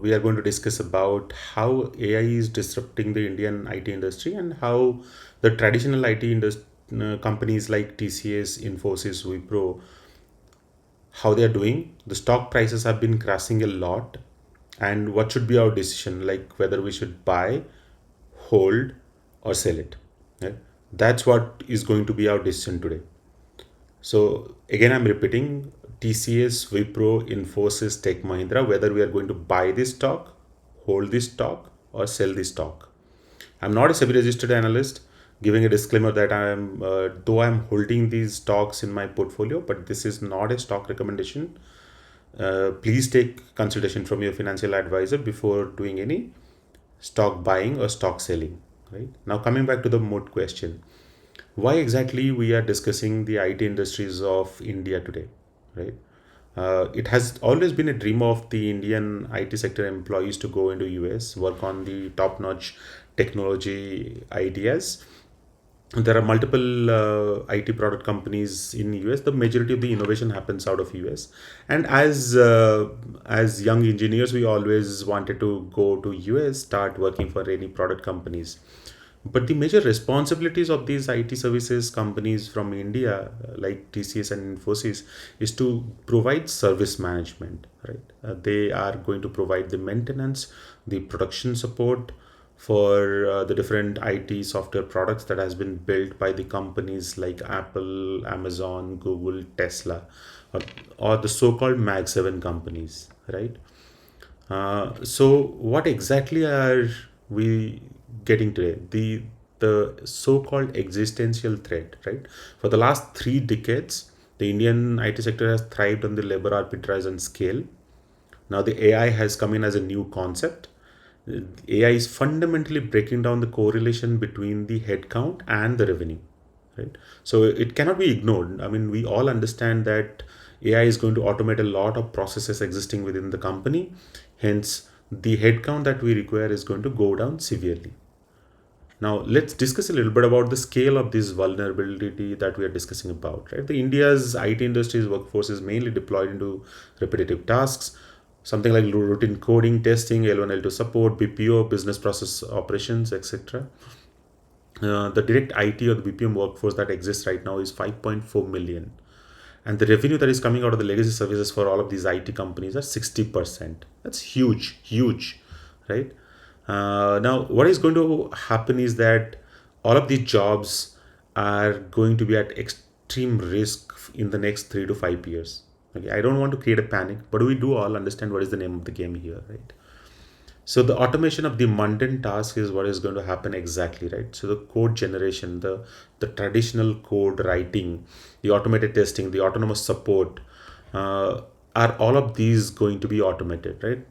We are going to discuss about how AI is disrupting the Indian IT industry and how the traditional IT companies like TCS, Infosys, Wipro, how they are doing. The stock prices have been crashing a lot, and what should be our decision, like whether we should buy, hold, or sell it. Right? That's what is going to be our decision today. So again, I'm repeating TCS, Wipro, Infosys, Tech Mahindra, whether we are going to buy this stock, hold this stock, or sell this stock. I'm not a SEBI-registered analyst, giving a disclaimer that though I'm holding these stocks in my portfolio, but this is not a stock recommendation. Please take consultation from your financial advisor before doing any stock buying or stock selling. Right now, coming back to the moot question, why exactly we are discussing the IT industries of India today, right? It has always been a dream of the Indian IT sector employees to go into US, work on the top-notch technology ideas. There are multiple IT product companies in US. The majority of the innovation happens out of US, and as young engineers, we always wanted to go to US, start working for any product companies. But the major responsibilities of these IT services companies from India, like TCS and Infosys, is to provide service management. Right? They are going to provide the maintenance, the production support for the different IT software products that has been built by the companies like Apple, Amazon, Google, Tesla, or the so-called Mag 7 companies. Right? So what exactly are we getting today? The so-called existential threat, right? For the last 3 decades, the Indian IT sector has thrived on the labor arbitrage and scale. Now the AI has come in as a new concept. AI is fundamentally breaking down the correlation between the headcount and the revenue, right? So it cannot be ignored. I mean, we all understand that AI is going to automate a lot of processes existing within the company. Hence, the headcount that we require is going to go down severely. Now, let's discuss a little bit about the scale of this vulnerability that we are discussing about. Right, the India's IT industry's workforce is mainly deployed into repetitive tasks, something like routine coding, testing, L1, L2 support, BPO, business process operations, etc. The direct IT or the BPM workforce that exists right now is 5.4 million, and the revenue that is coming out of the legacy services for all of these IT companies are 60%. That's huge, huge, right? Now, what is going to happen is that all of these jobs are going to be at extreme risk in the next 3 to 5 years. Okay, I don't want to create a panic, but we do all understand what is the name of the game here, right? So the automation of the mundane task is what is going to happen exactly, right? So the code generation, the traditional code writing, the automated testing, the autonomous support, uh, are all of these going to be automated, right?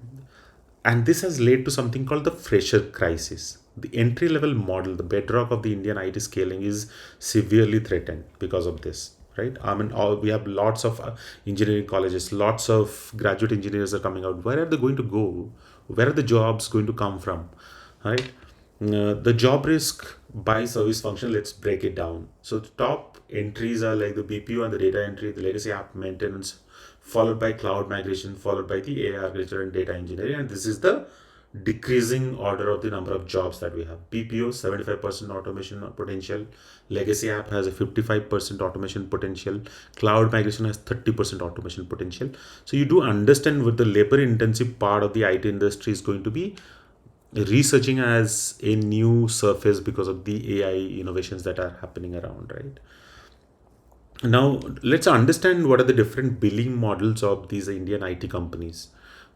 And this has led to something called the fresher crisis. The entry level model, the bedrock of the Indian IT scaling, is severely threatened because of this. Right? I mean, we have lots of engineering colleges, lots of graduate engineers are coming out. Where are they going to go? Where are the jobs going to come from? Right? The job risk by service function, let's break it down. So the top entries are like the BPO and the data entry, the legacy app maintenance, followed by cloud migration, followed by the AI architecture and data engineering. And this is the decreasing order of the number of jobs that we have. BPO 75% automation potential, legacy app has a 55% automation potential, cloud migration has 30% automation potential. So you do understand what the labor intensive part of the IT industry is going to be researching as a new surface because of the AI innovations that are happening around, right? Now, let's understand what are the different billing models of these Indian IT companies.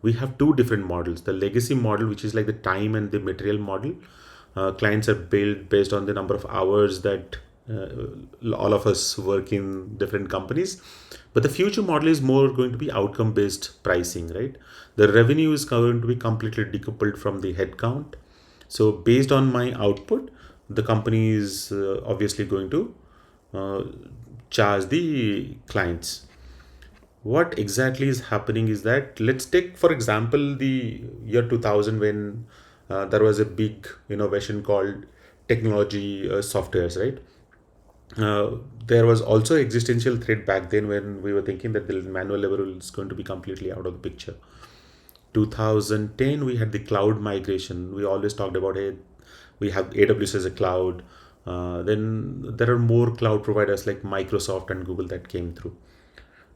We have two different models. The legacy model, which is like the time and the material model. Clients are billed based on the number of hours that all of us work in different companies. But the future model is more going to be outcome based pricing, right? The revenue is going to be completely decoupled from the headcount. So, based on my output, the company is obviously going to uh, charge the clients. What exactly is happening is that, let's take for example the year 2000, when there was a big innovation called technology softwares, right? There was also existential threat back then when we were thinking that the manual labor is going to be completely out of the picture. 2010 we had the cloud migration. We always talked about it. We have AWS as a cloud. Then there are more cloud providers like Microsoft and Google that came through.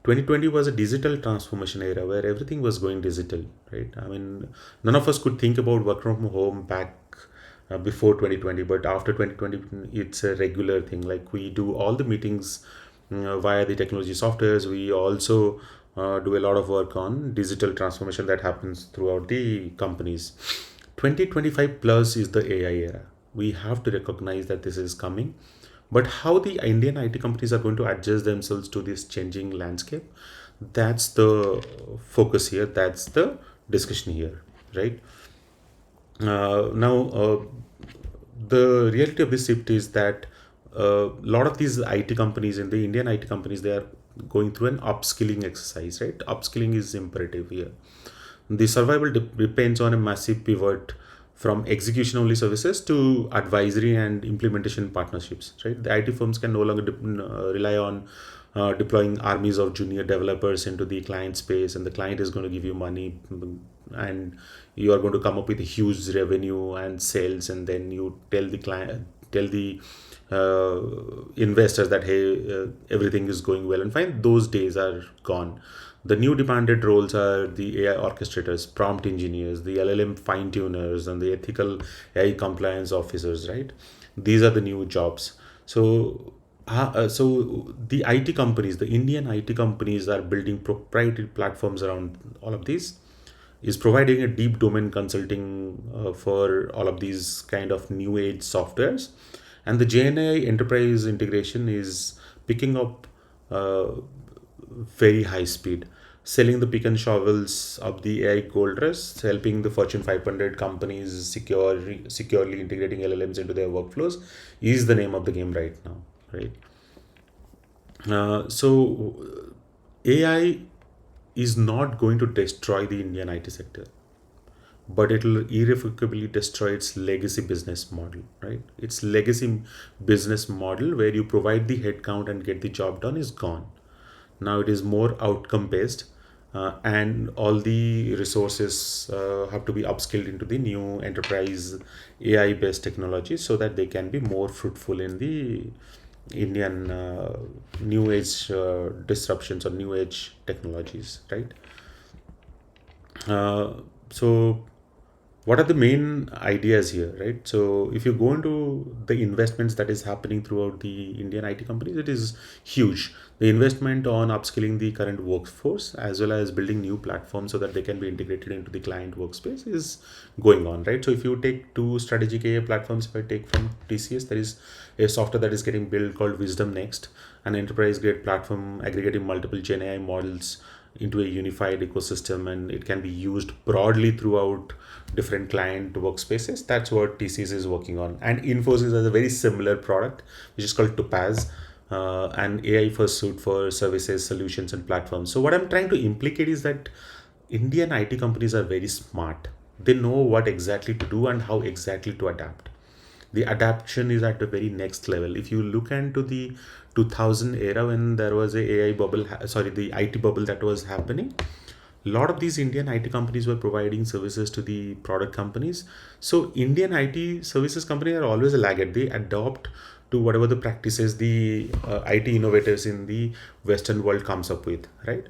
2020 was a digital transformation era where everything was going digital, right? I mean, none of us could think about work from home back before 2020, but after 2020, it's a regular thing. Like we do all the meetings via the technology softwares. We also do a lot of work on digital transformation that happens throughout the companies. 2025 plus is the AI era. We have to recognize that this is coming, but how the Indian IT companies are going to adjust themselves to this changing landscape, that's the focus here. That's the discussion here, right? Now, the reality of this shift is that a lot of these IT companies, in the Indian IT companies, they are going through an upskilling exercise, right? Upskilling is imperative here. The survival depends on a massive pivot from execution only services to advisory and implementation partnerships, right? The IT firms can no longer rely on deploying armies of junior developers into the client space, and the client is going to give you money, and you are going to come up with a huge revenue and sales, and then you tell the client, tell the investors that hey, everything is going well and fine. Those days are gone. The new demanded roles are the AI orchestrators, prompt engineers, the LLM fine tuners, and the ethical AI compliance officers, right? These are the new jobs. So the IT companies, the Indian IT companies, are building proprietary platforms around all of these, is providing a deep domain consulting for all of these kind of new age softwares. And the GNI enterprise integration is picking up very high speed, selling the pick and shovels of the AI gold rush, helping the Fortune 500 companies securely integrating LLMs into their workflows is the name of the game right now, right? So AI is not going to destroy the Indian IT sector, but it will irrevocably destroy its legacy business model, right? Its legacy business model where you provide the headcount and get the job done is gone. Now it is more outcome based, and all the resources have to be upskilled into the new enterprise AI based technology so that they can be more fruitful in the Indian new age disruptions or new age technologies, right? So what are the main ideas here, right? So if you go into the investments that is happening throughout the Indian IT companies, it is huge. The investment on upskilling the current workforce as well as building new platforms so that they can be integrated into the client workspace is going on, right? So if you take two strategic AI platforms, if I take from TCS, there is a software that is getting built called WisdomNext, an enterprise grade platform aggregating multiple Gen AI models into a unified ecosystem, and it can be used broadly throughout different client workspaces. That's what TCS is working on. And Infosys has a very similar product which is called Topaz, an AI first suite for services, solutions, and platforms. So what I'm trying to implicate is that Indian IT companies are very smart. They know what exactly to do and how exactly to adapt. The adaptation is at the very next level. If you look into the 2000 era when there was a AI bubble, the IT bubble that was happening, a lot of these Indian IT companies were providing services to the product companies. So Indian IT services companies are always a laggard. They adopt to whatever the practices the IT innovators in the Western world comes up with, right?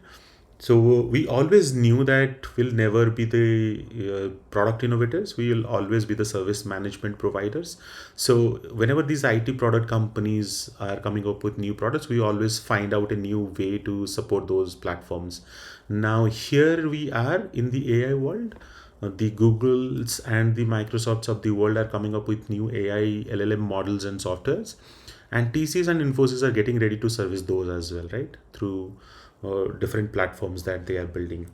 So we always knew that we'll never be the product innovators. We will always be the service management providers. So whenever these IT product companies are coming up with new products, we always find out a new way to support those platforms. Now here we are in the AI world. The Googles and the Microsofts of the world are coming up with new AI LLM models and softwares, and TCS and Infosys are getting ready to service those as well, right? Through different platforms that they are building.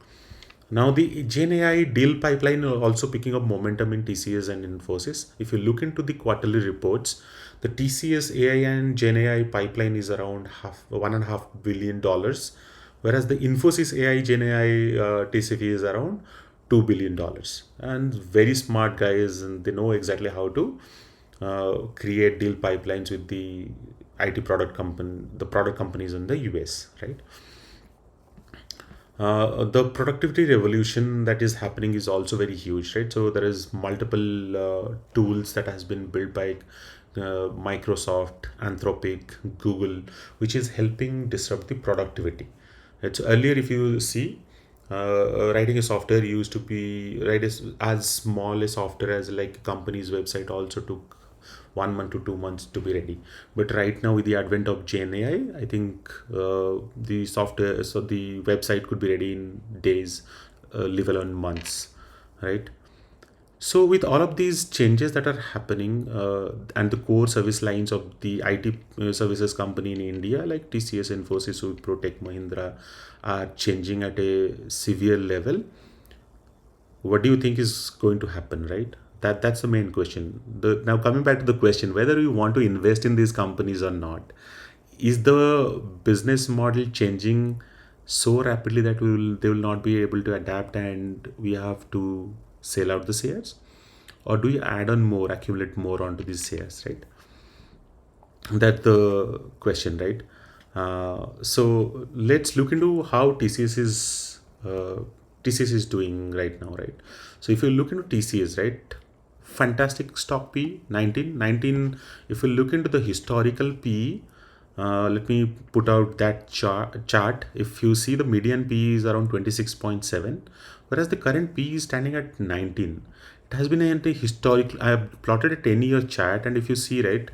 Now, the Gen AI deal pipeline are also picking up momentum in TCS and Infosys. If you look into the quarterly reports, the TCS AI and Gen AI pipeline is around $1.5 billion, whereas the Infosys AI Gen AI TCV is around $2 billion. And very smart guys, and they know exactly how to create deal pipelines with the IT product company, the product companies in the US, right? The productivity revolution that is happening is also very huge, right? So there is multiple tools that has been built by Microsoft, Anthropic, Google, which is helping disrupt the productivity. It's earlier, if you see, writing a software used to be right as small a software as like company's website also took 1 month to 2 months to be ready. But right now, with the advent of Gen AI, I think the software, so the website could be ready in days, live alone months, right? So with all of these changes that are happening, and the core service lines of the IT services company in India, like TCS, Infosys, Wipro, Tech Mahindra, are changing at a severe level. What do you think is going to happen, right? That's the main question. Now coming back to the question whether you want to invest in these companies or not, is the business model changing so rapidly that they will not be able to adapt and we have to sell out the shares, or do you add on more, accumulate more onto these shares, right? That's the question, right? So let's look into how TCS is doing right now, right? So if you look into TCS, right, fantastic stock P 19. If you look into the historical P, let me put out that chart. If you see, the median P is around 26.7, whereas the current P is standing at 19. It has been a historical. I have plotted a 10-year chart, and if you see, right,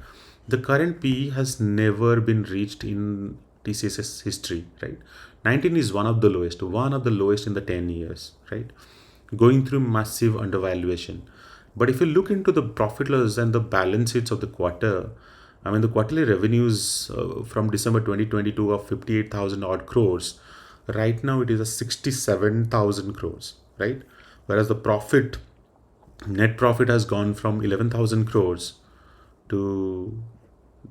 the current P has never been reached in TCS's history, right? 19 is one of the lowest in the 10 years, right? Going through massive undervaluation. But if you look into the profit loss and the balance sheets of the quarter, I mean, the quarterly revenues from December 2022 of 58,000 odd crores, right now it is a 67,000 crores, right? Whereas the net profit has gone from 11,000 crores to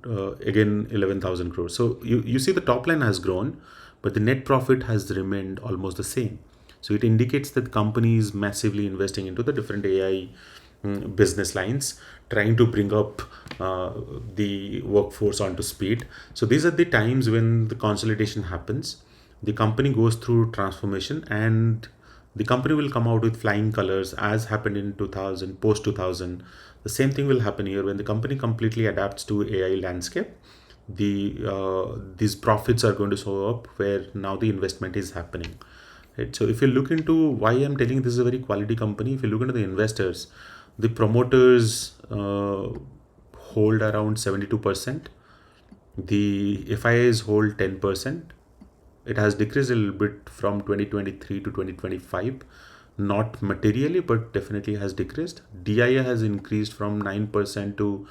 again 11,000 crores. So you see the top line has grown, but the net profit has remained almost the same. So it indicates that the company is massively investing into the different AI business lines, trying to bring up the workforce onto speed. So these are the times when the consolidation happens. The company goes through transformation, and the company will come out with flying colors, as happened in 2000, post 2000. The same thing will happen here when the company completely adapts to AI landscape. These profits are going to show up where now the investment is happening. Right? So if you look into why I'm telling you this is a very quality company, if you look into the investors, the promoters hold around 72%. The FIAs hold 10%. It has decreased a little bit from 2023 to 2025, not materially, but definitely has decreased. DIA has increased from 9% to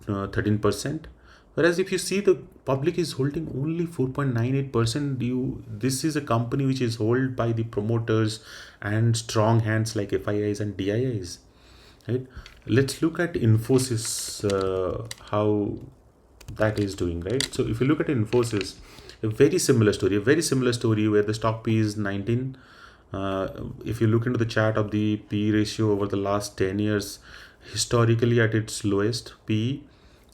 13%. Whereas if you see, the public is holding only 4.98%. This is a company which is held by the promoters and strong hands like FIIs and DIIs, right? Let's look at Infosys, how that is doing, right? So if you look at Infosys, a very similar story where the stock P is 19. If you look into the chart of the P ratio over the last 10 years, historically at its lowest P,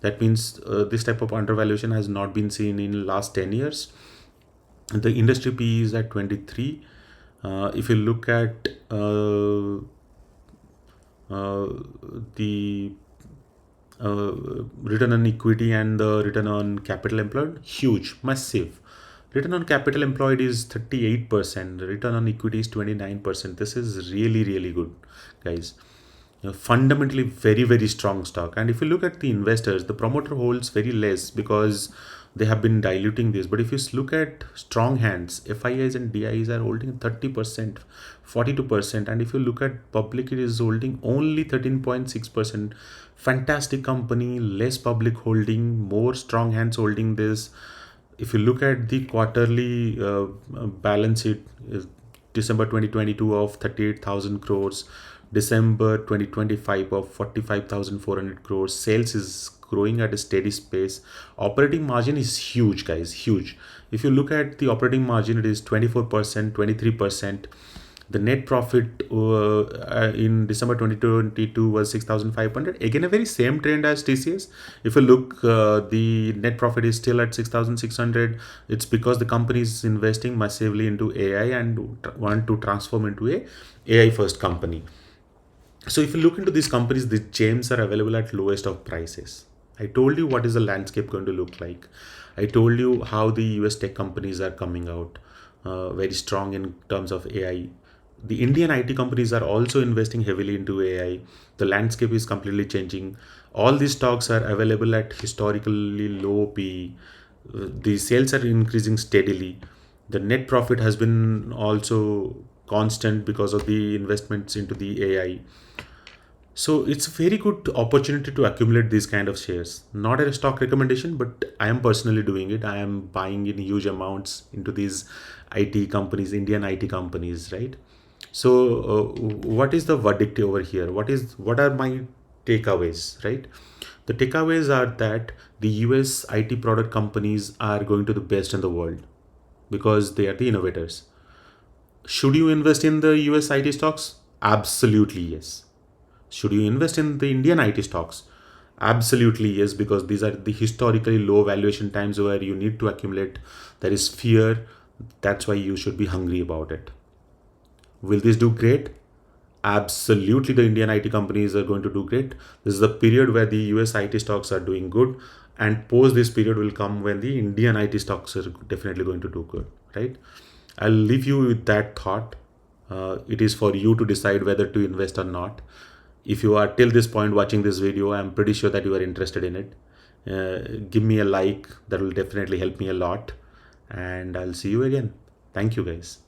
that means this type of undervaluation has not been seen in last 10 years. The industry P is at 23. If you look at the return on equity and the return on capital employed, huge, massive. Return on capital employed is 38%, return on equity is 29%. This is really, really good, guys. Fundamentally very, very strong stock. And if you look at the investors, the promoter holds very less because they have been diluting this. But if you look at strong hands, FIIs and DIs are holding 30%, 42%. And if you look at public, it is holding only 13.6%. Fantastic company, less public holding, more strong hands holding this. If you look at the quarterly balance sheet, is December 2022 of 38,000 crores, December 2025 of 45,400 crores. Sales is growing at a steady pace. Operating margin is huge, guys, huge. If you look at the operating margin, it is 24%, 23%. The net profit in December 2022 was 6,500. Again, a very same trend as TCS. If you look, the net profit is still at 6,600. It's because the company is investing massively into AI and want to transform into a AI first company. So if you look into these companies, the gems are available at lowest of prices. I told you what is the landscape going to look like. I told you how the US tech companies are coming out very strong in terms of AI. The Indian IT companies are also investing heavily into AI. The landscape is completely changing. All these stocks are available at historically low PE. The sales are increasing steadily. The net profit has been also constant because of the investments into the AI. So it's a very good opportunity to accumulate these kind of shares. Not a stock recommendation, but I am personally doing it. I am buying in huge amounts into these IT companies, Indian IT companies, right? So what is the verdict over here? What are my takeaways, right? The takeaways are that the US IT product companies are going to the best in the world because they are the innovators. Should you invest in the US IT stocks? Absolutely yes. Should you invest in the Indian IT stocks? Absolutely yes, because these are the historically low valuation times where you need to accumulate. There is fear. That's why you should be hungry about it. Will this do great? Absolutely, the Indian IT companies are going to do great. This is the period where the US IT stocks are doing good, and post this period will come when the Indian IT stocks are definitely going to do good, right? I'll leave you with that thought. It is for you to decide whether to invest or not. If you are till this point watching this video, I'm pretty sure that you are interested in it. Give me a like, that will definitely help me a lot. And I'll see you again. Thank you, guys.